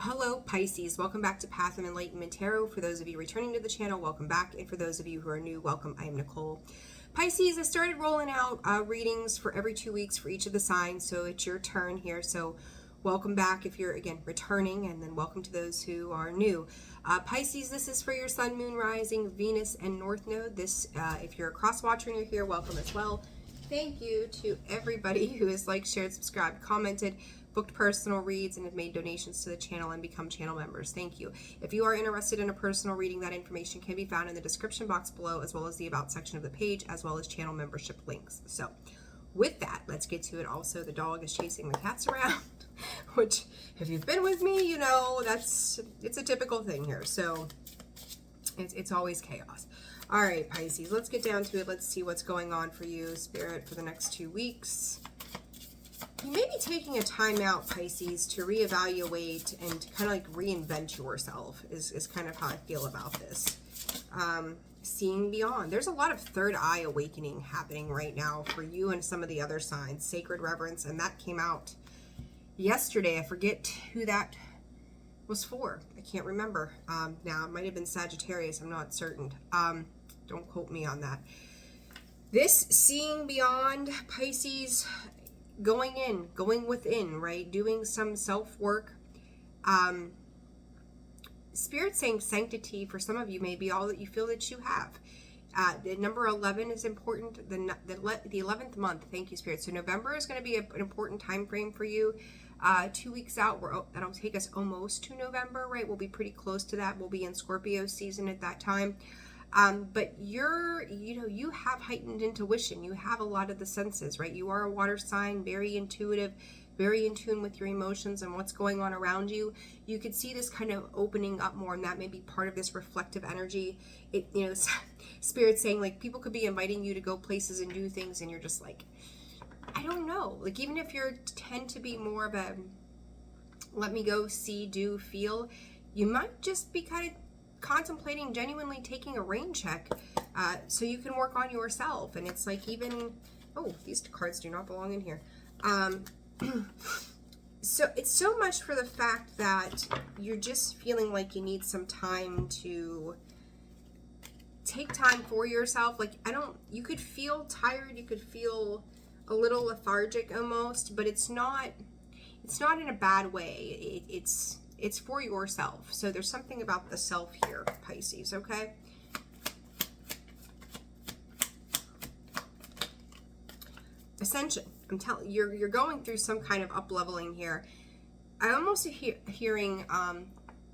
Hello Pisces, welcome back to Path of Enlightenment Tarot. For those of you returning to the channel, welcome back, and for those of you who are new, welcome. I am Nicole. Pisces, I started rolling out readings for every 2 weeks for each of the signs, so it's your turn here. So welcome back if you're, again, returning, and then welcome to those who are new. Pisces, this is for your Sun, Moon, Rising, Venus, and North Node. This, if you're a cross watcher and you're here, welcome as well. Thank you to everybody who has liked, shared, subscribed, commented, booked personal reads, and have made donations to the channel and become channel members. Thank you. If you are interested in a personal reading, that information can be found in the description box below, as well as the about section of the page, as well as channel membership links. So with that, let's get to it. Also, the dog is chasing the cats around, which if you've been with me, you know it's a typical thing here. So it's always chaos. All right, Pisces, let's get down to it. Let's see what's going on for you, Spirit, for the next 2 weeks. You may be taking a time out, Pisces, to reevaluate and to kind of like reinvent yourself is kind of how I feel about this. Seeing beyond. There's a lot of third eye awakening happening right now for you and some of the other signs. Sacred reverence, and that came out yesterday. I forget who that was for. I can't remember. Now, it might have been Sagittarius. I'm not certain. Don't quote me on that. This seeing beyond, Pisces, going in, going within, right? Doing some self-work. Spirit saying sanctity for some of you may be all that you feel that you have. The number 11 is important. The 11th month. Thank you, Spirit. So November is going to be an important time frame for you. 2 weeks out, that'll take us almost to November, right? We'll be pretty close to that. We'll be in Scorpio season at that time. But you have heightened intuition. You have a lot of the senses, right? You are a water sign, very intuitive, very in tune with your emotions and what's going on around you. You could see this kind of opening up more, and that may be part of this reflective energy. Spirit saying, like, people could be inviting you to go places and do things, and you're just like, I don't know. Like, even if you tend to be more of a let me go, see, do, feel, you might just be kind of contemplating genuinely taking a rain check so you can work on yourself. And it's like, even, oh, these cards do not belong in here. So it's so much for the fact that you're just feeling like you need some time to take time for yourself. Like, you could feel tired, you could feel a little lethargic almost, but it's not in a bad way. It's for yourself. So there's something about the self here, Pisces, okay? Ascension. I'm telling you, you're going through some kind of up-leveling here. I almost hearing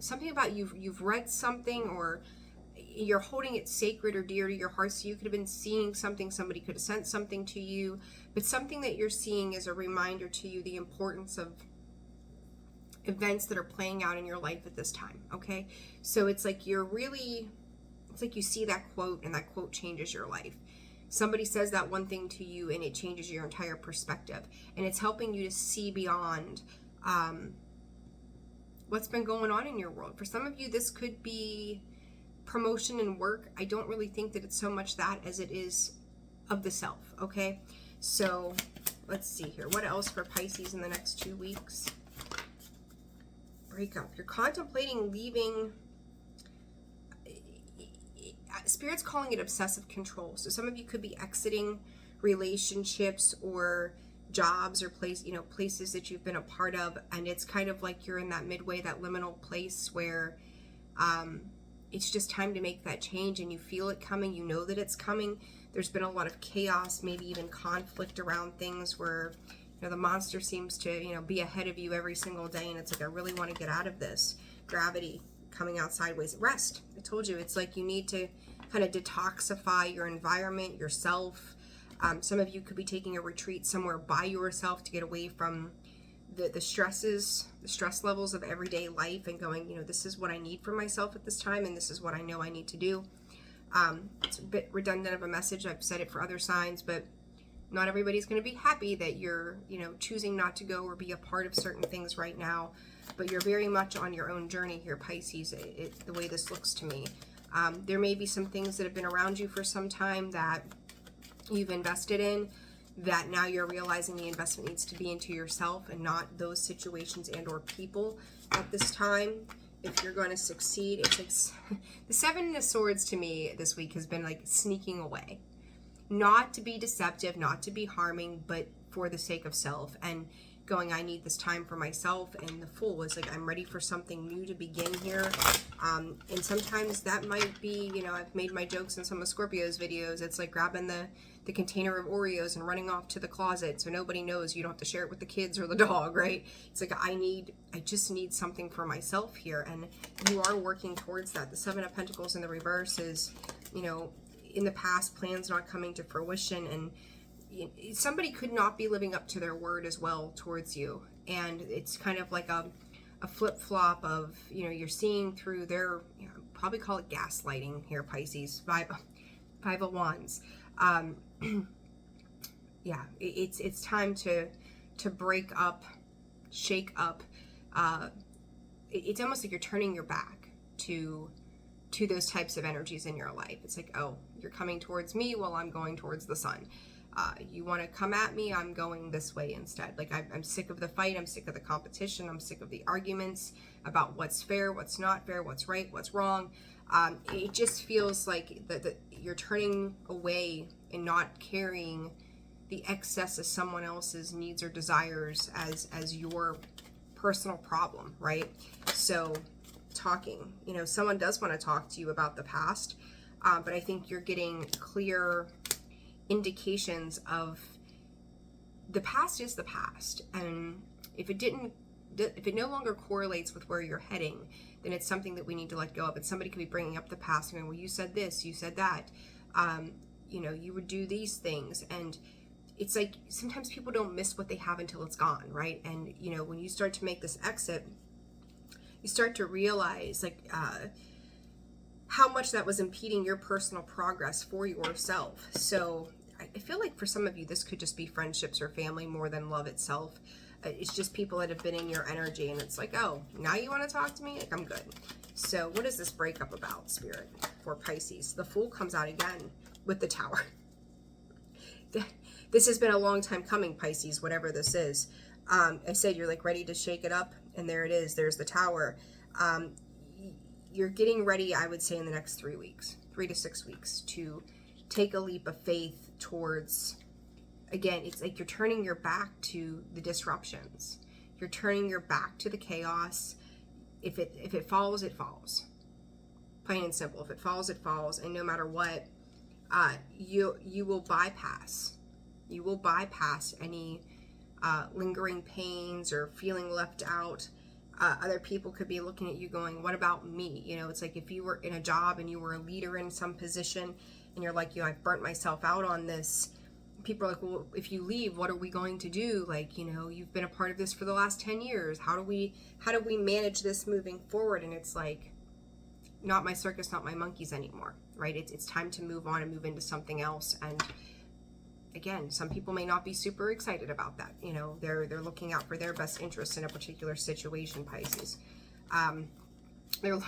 something about you've read something, or you're holding it sacred or dear to your heart. So you could have been seeing something, somebody could have sent something to you, but something that you're seeing is a reminder to you the importance of events that are playing out in your life at this time, okay? So it's like it's like you see that quote, and that quote changes your life. Somebody says that one thing to you, and it changes your entire perspective, and it's helping you to see beyond what's been going on in your world. For some of you, this could be promotion in work. I don't really think that it's so much that as it is of the self, okay? So let's see here. What else for Pisces in the next 2 weeks? Breakup. You're contemplating leaving. Spirit's calling it obsessive control. So some of you could be exiting relationships or jobs or places that you've been a part of, and it's kind of like you're in that midway, that liminal place where it's just time to make that change, and you feel it coming. You know that it's coming. There's been a lot of chaos, maybe even conflict around things where the monster seems to be ahead of you every single day, and it's like, I really want to get out of this. Gravity coming out sideways. Rest. I told you, it's like you need to kind of detoxify your environment, yourself. Some of you could be taking a retreat somewhere by yourself to get away from the stress levels of everyday life, and going, this is what I need for myself at this time, and this is what I know I need to do. It's a bit redundant of a message. I've said it for other signs, but not everybody's going to be happy that you're, choosing not to go or be a part of certain things right now, but you're very much on your own journey here, Pisces, the way this looks to me. There may be some things that have been around you for some time that you've invested in. that now you're realizing the investment needs to be into yourself and not those situations and or people at this time. If you're going to succeed, it's like the Seven of Swords to me this week has been like sneaking away. Not to be deceptive, not to be harming, but for the sake of self, and going, I need this time for myself. And the Fool is like, I'm ready for something new to begin here. And sometimes that might be, you know, I've made my jokes in some of Scorpio's videos. It's like grabbing the container of Oreos and running off to the closet so nobody knows. You don't have to share it with the kids or the dog, right? It's like, I just need something for myself here. And you are working towards that. The Seven of Pentacles in the reverse is, you know, in the past, plans not coming to fruition, and somebody could not be living up to their word as well towards you. And it's kind of like a flip-flop of, you know, you're seeing through their, you know, probably call it gaslighting here, Pisces. Five of Wands. Yeah, it's time to break up, shake up. It's almost like you're turning your back to those types of energies in your life. It's like, oh, you're coming towards me while I'm going towards the sun. You want to come at me, I'm going this way instead. Like, I'm sick of the fight, I'm sick of the competition, I'm sick of the arguments about what's fair, what's not fair, what's right, what's wrong. It just feels like that you're turning away and not carrying the excess of someone else's needs or desires as your personal problem, right? So talking, you know, someone does want to talk to you about the past, but I think you're getting clear indications of the past is the past, and if it no longer correlates with where you're heading, then it's something that we need to let go of. And somebody could be bringing up the past and going, well, you said this, you said that, you know, you would do these things. And it's like sometimes people don't miss what they have until it's gone, right? And you know, when you start to make this exit, you start to realize like how much that was impeding your personal progress for yourself. So I feel like for some of you, this could just be friendships or family more than love itself. It's just people that have been in your energy, and it's like, oh, now you want to talk to me? Like, I'm good. So what is this breakup about, Spirit, for Pisces? The Fool comes out again with the Tower. This has been a long time coming, Pisces, whatever this is. I said you're like ready to shake it up, and there it is. There's the Tower. You're getting ready, I would say, in the next 3 weeks, 3 to 6 weeks, to take a leap of faith towards, again, it's like you're turning your back to the disruptions. You're turning your back to the chaos. If it falls, it falls. Plain and simple. If it falls, it falls. And no matter what, you will bypass. You will bypass any lingering pains or feeling left out. Other people could be looking at you going, what about me? You know, it's like if you were in a job and you were a leader in some position and you're like, you know, I've burnt myself out on this. People are like, well, if you leave, what are we going to do? Like, you know, you've been a part of this for the last 10 years. How do we manage this moving forward? And it's like, not my circus, not my monkeys anymore, right? It's time to move on and move into something else. And again, some people may not be super excited about that. You know, they're looking out for their best interests in a particular situation, Pisces. They're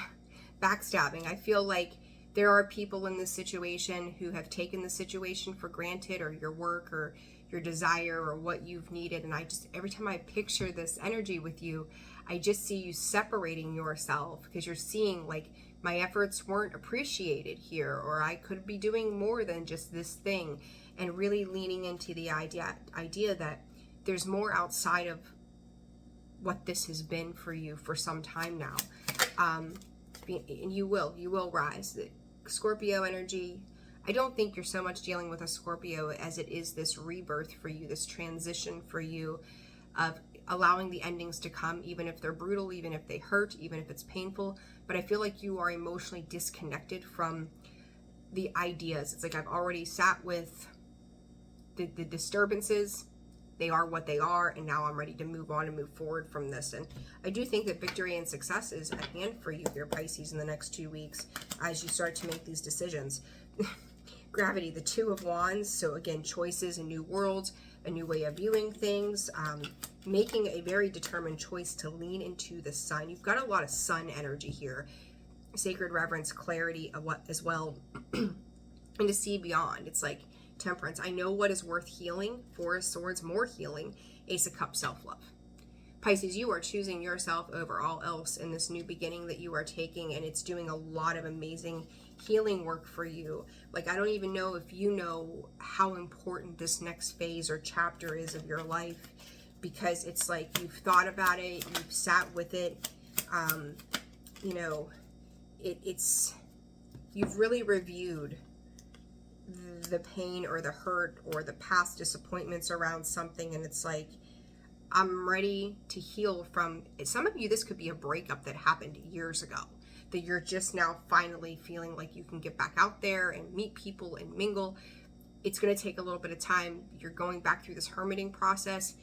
backstabbing. I feel like there are people in this situation who have taken the situation for granted, or your work or your desire or what you've needed. And I just, every time I picture this energy with you, I just see you separating yourself because you're seeing like, my efforts weren't appreciated here, or I could be doing more than just this thing. And really leaning into the idea that there's more outside of what this has been for you for some time now. And you will rise. The Scorpio energy, I don't think you're so much dealing with a Scorpio as it is this rebirth for you, this transition for you of allowing the endings to come, even if they're brutal, even if they hurt, even if it's painful. But I feel like you are emotionally disconnected from the ideas. It's like I've already sat with the disturbances. They are what they are, and now I'm ready to move on and move forward from this. And I do think that victory and success is at hand for you here, Pisces, in the next 2 weeks as you start to make these decisions. Gravity, the Two of Wands. So again, choices, a new world, a new way of viewing things, making a very determined choice to lean into the sun. You've got a lot of sun energy here. Sacred reverence, clarity, as well, and to see beyond. It's like Temperance. I know what is worth healing. Four of Swords, more healing. Ace of Cups, self-love. Pisces, you are choosing yourself over all else in this new beginning that you are taking, and it's doing a lot of amazing healing work for you. Like, I don't even know if you know how important this next phase or chapter is of your life, because it's like you've thought about it, you've sat with it, you know, it's you've really reviewed the pain or the hurt or the past disappointments around something, and it's like, I'm ready to heal from, some of you, this could be a breakup that happened years ago, that you're just now finally feeling like you can get back out there and meet people and mingle. It's going to take a little bit of time. You're going back through this hermiting process.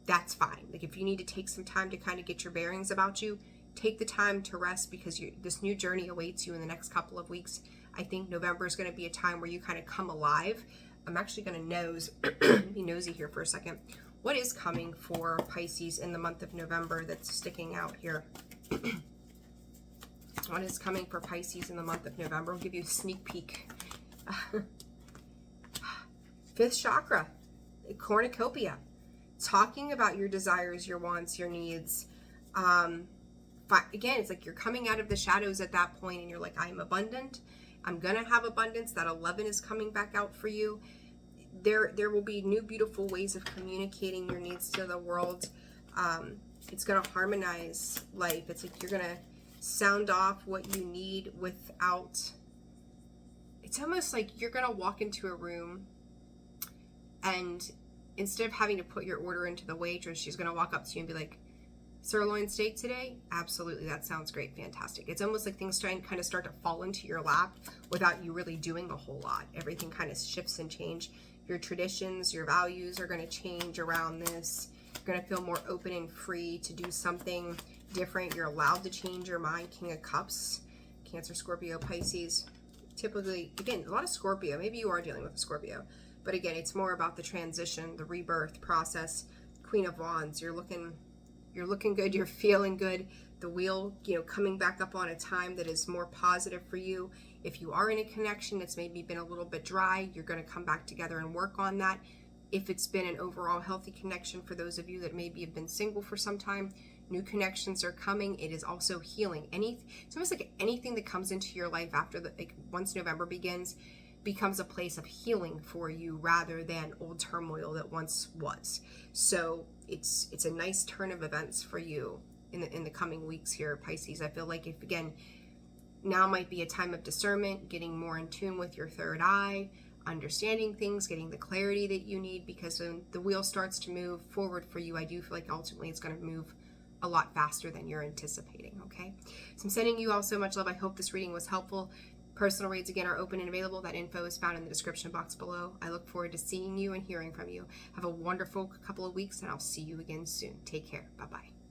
That's fine. Like, if you need to take some time to kind of get your bearings about you, take the time to rest, because this new journey awaits you in the next couple of weeks. I think November is going to be a time where you kind of come alive. I'm actually going to be nosy here for a second. What is coming for Pisces in the month of November that's sticking out here? What is coming for Pisces in the month of November? I'll give you a sneak peek. Fifth chakra, cornucopia. Talking about your desires, your wants, your needs. Again, it's like you're coming out of the shadows at that point, and you're like, I'm abundant. I'm going to have abundance. That 11 is coming back out for you. There will be new beautiful ways of communicating your needs to the world. It's going to harmonize life. It's like you're going to sound off what you need without, it's almost like you're going to walk into a room, and instead of having to put your order into the waitress, she's going to walk up to you and be like, sirloin steak today? Absolutely, that sounds great, fantastic. It's almost like things kind of start to fall into your lap without you really doing a whole lot. Everything kind of shifts and change. Your traditions, your values are going to change around this. You're going to feel more open and free to do something different. You're allowed to change your mind. King of Cups, Cancer, Scorpio, Pisces. Typically, again, a lot of Scorpio. Maybe you are dealing with a Scorpio. But again, it's more about the transition, the rebirth process. Queen of Wands, you're looking good, you're feeling good. The wheel, coming back up on a time that is more positive for you. If you are in a connection that's maybe been a little bit dry, you're going to come back together and work on that. If it's been an overall healthy connection for those of you that maybe have been single for some time, new connections are coming. It is also healing. It's almost like anything that comes into your life after once November begins becomes a place of healing for you rather than old turmoil that once was. So it's a nice turn of events for you in the coming weeks here, Pisces. I feel like now might be a time of discernment, getting more in tune with your third eye, understanding things, getting the clarity that you need, because when the wheel starts to move forward for you, I do feel like ultimately it's going to move a lot faster than you're anticipating, okay? So I'm sending you all so much love. I hope this reading was helpful. Personal reads, again, are open and available. That info is found in the description box below. I look forward to seeing you and hearing from you. Have a wonderful couple of weeks, and I'll see you again soon. Take care. Bye-bye.